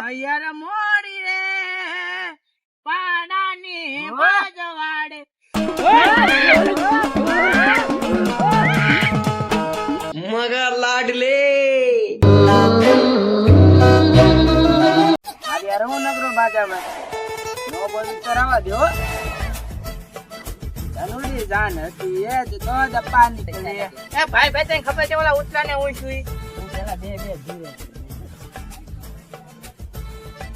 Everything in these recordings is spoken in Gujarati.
યાર મોડી રે પાડાની બાજવાડે મગર લાડલે યાર હું નગરો બાજામાં નો બોલી કરાવા દો તનુરી જાન હતી એ તો દપાની એ ભાઈ ભાઈ તને ખબર છે ઓલા ઉતરા ને હું સુઈ હું પેલા બે જીવે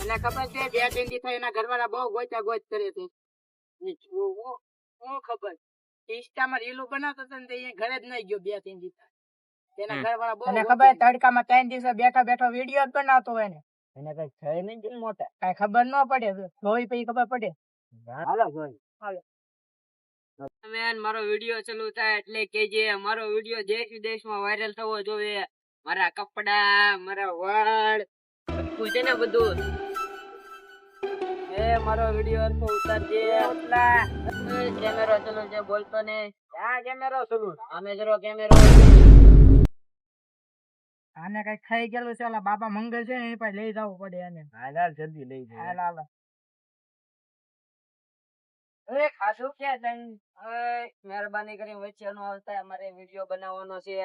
એને ખબર છે બે ટેન્ડી થઈ એના ઘરવાળા બહુ ગોચા ગોચ કરે છે હું ખબર ઇન્સ્ટામાં રીલું બનાવતો હતો ને તે ઘરે જ નહીં ગયો બે ટેન્ડી તેના ઘરવાળા બહુ એને ખબર તડકામાં 3 દિવસે બેઠા બેઠો વિડિયો જ બનાવતો હોય ને એને કઈ થઈ નહીં મોટા કઈ ખબર ન પડે જોઈ પછી ખબર પડે હાલો જોઈ હાલો મેન મારો વિડિયો ચાલુ થાય એટલે કેજે મારો વિડિયો દેશ વિદેશમાં વાયરલ થવો જોઈએ મારા કપડા મારા વાળ બધું છે ને બધું એ મારો વિડિયો તો ઉતારજે એટલા કેમેરો ચાલુ છે બોલતો ને આ કેમેરો ચાલુ આમે જરો કેમેરો આને કઈ ખાઈ ગયેલું છે ઓલા બાબા મંગલ છે ને એ પાસે લઈ જવું પડે આને હાલ જલ્દી લઈ જાય હાલ એ ખાધું કે તઈ મહેરબાની કરીને વચ્ચે નો આવતા અમારે વિડિયો બનાવવાનો છે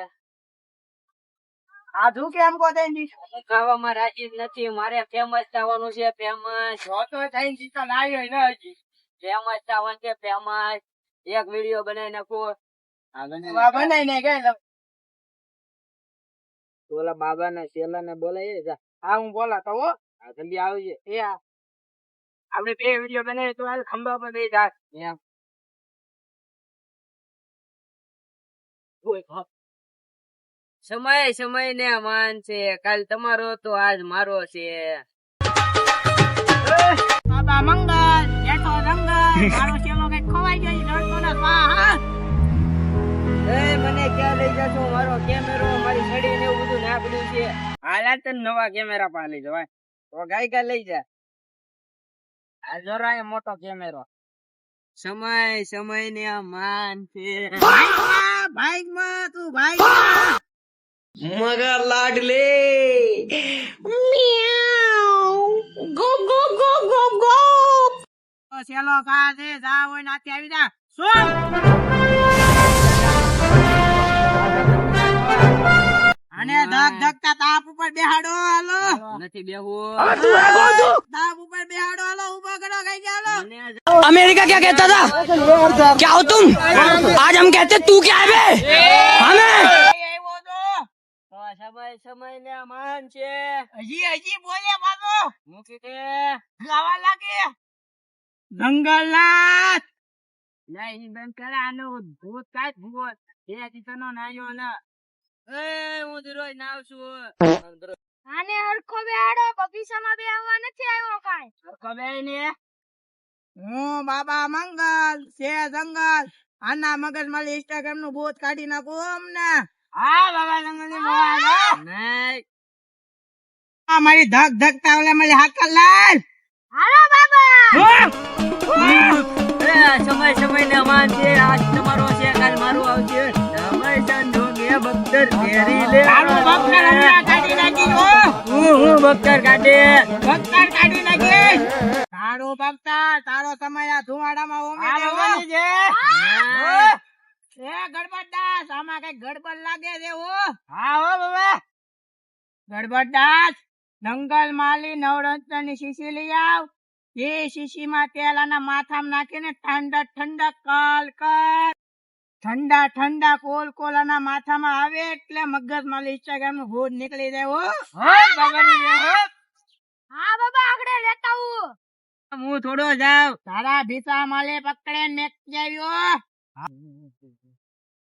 ખાધું કે એમ કો તઈ ખાવામાં રાજી નથી મારે ફેમસ થવાનું છે ફેમસ જોતો થઈને જીતા લાવ્યો ને હજી ફેમસ થવાનું છે ફેમસ એક વિડિયો બનાવી નાખો બનાવી ને કે ઓલા બાબા ને શેલા ને બોલાય જા હા હું બોલાતો હો જલ્દી આવજે એ આપણે બે વિડિયો બનાવી તો હાલ ખંભા પર બે જા એમ સમય ને માન છે કાલ તમારો તો આજ મારો છે બાબા મંગળ એતો રંગલ મારો શેલો કઈ ખવાઈ ગયો ડરતો ન સ્વાહા એ મને ક્યાં લઈ જશો મારો કેમેરો મારી છડી ને બધું નાખડ્યું છે હાલા તને નવા કેમેરા પા લઈ જવાય તો ગાયકા લઈ જા આ જોરાય મોટો કેમેરો સમય ને માન છે બાઈક માં તું બાઈક મગર લાડલે go go go go go ચલો કા છે જા હોય નાથી આવી જા શું અને ધક ધકતા તાપ ઉપર બેહાડો હાલો નથી બેહવું તાપ ઉપર બેહાડો હાલો ઊભો કરો કઈ ચાલો अमेरिका क्या कहता था क्या हो तुम आज हम कहते तू क्या है बे हमें સમય ને માન છે હજી બોલે બાબો મૂકી દે ગાવા લાગે જંગલનાથ નહીં બંધ કરે આનો ભૂત કાઈ ભૂત એ દીતનો નાયો ના એ હું દરોય નાવ છું આને હરખો બેહાડો બગીચામાં બેહવા નથી આવ્યો કાઈ હરખો બેહી ને હું બાબા મંગલ છે જંગલ આના મગજમાં ઇન્સ્ટાગ્રામ નું ભૂત કાઢી નાખું અમને હા બાબા જંગલ ની નહીં આ મારી ધક ધકતા ઓલે મને હાથ લાલ હાલો બાબા સમય ને અમાન છે આજ તમારો છે કાલ મારું આવશે સમય સંજો કે બક્તર ઘેરી લે તારો બક્તર હમણાં કાઢી નાખી હું બક્તર કાઢી નાખી તારો બક્તર તારો સમય આ ધુવાડામાં ઓમે છે એ ગડબડદાસ આમાં કઈ ગડબડ લાગે છે હો હા હો બાબા ગડબડદાસ જંગલ માલી નવરત્ન ની શીશી લઈ આવ એ શીશી માં તેલ આના માથામાં નાખીને ઠંડા કોલ આના માથામાં આવે એટલે મગજ માં ઇન્સ્ટાગ્રામ નું ભૂત નીકળી જાય હો હા બાબા આગળ લેતા હું થોડો જાવ તારા ભીસા માલે પકડે મેક જાવ્યો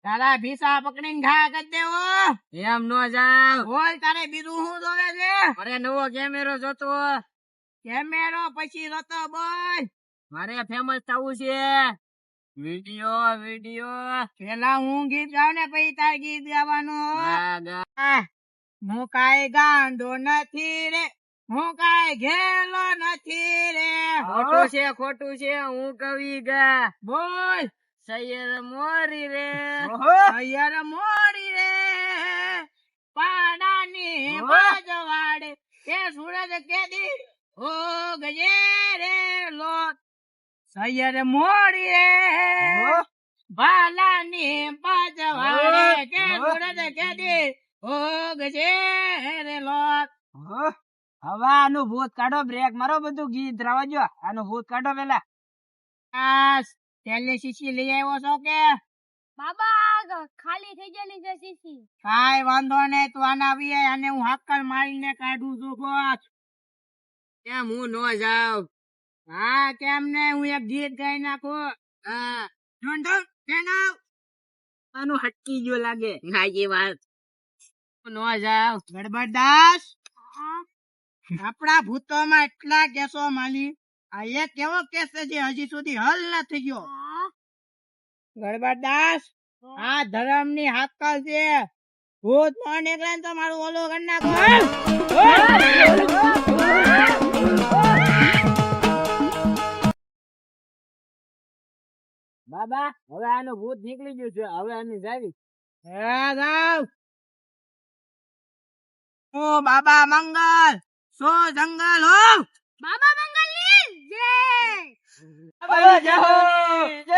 તારા ભીસા પકડીને ઘા કરી દેવો એમ નો જાવ બોલ તારે બીજું શું જોવે છે અરે નવો કેમેરો જોતો કેમેરો પછી જોતો બોલ મારે ફેમસ થવું છે વિડિયો પેલા હું ગીત ગાવ ને પછી તાર ગીત ગાવાનું હું કાઈ ગાંડો નથી રે હું કાઈ ઘેલો નથી રે ખોટું છે હું કવિ ગા બોલ સૈયર મોરી રે પાડાની બાજવાડે કે સુરજ કેદી ઓ ગજે રે લો સૈયર મોડીએ ભાલાની પાજવાડે કે ગુરદ કે દે ઓ ગજે રે લો હવે આનું ભૂત કાઢો બ્રેક મારો બધું ગીત રવા જો આનું ભૂત કાઢો પેલા આ તેલની શીશી લઈ આવ્યો છો કે બાબા ખાલી થઈ ગયેલી છે શીશી. કાઈ વાંધો નહીં તું આને આવી આય અને હું હાકલ મારીને કાઢું છું બોસ કેમ હું નો જાઉં હા કેમ ને હું એક ગીત ગાઈ નાખું હા ઢોંઢો ઠેંગાવ આનું હટકી ગયો લાગે ના એ વાત નો જાવ ગડબડદાસ આપણા ભૂતોમાં એટલા કેસો માલી આ એક કેવો કેસ છે જે હજી સુધી હલ ના થઈ ગયો ગડબડદાસ આ ધર્મ ની હાકલ છે ભૂત નો નીકળે ને તો મારું ઓલું કરી નાખો બાબા હવે આનું ભૂત નીકળી ગયું છે હવે આની જાવી જાવ ઓ બાબા મંગલ સો જંગલ હો બાબા મંગલની જય. જય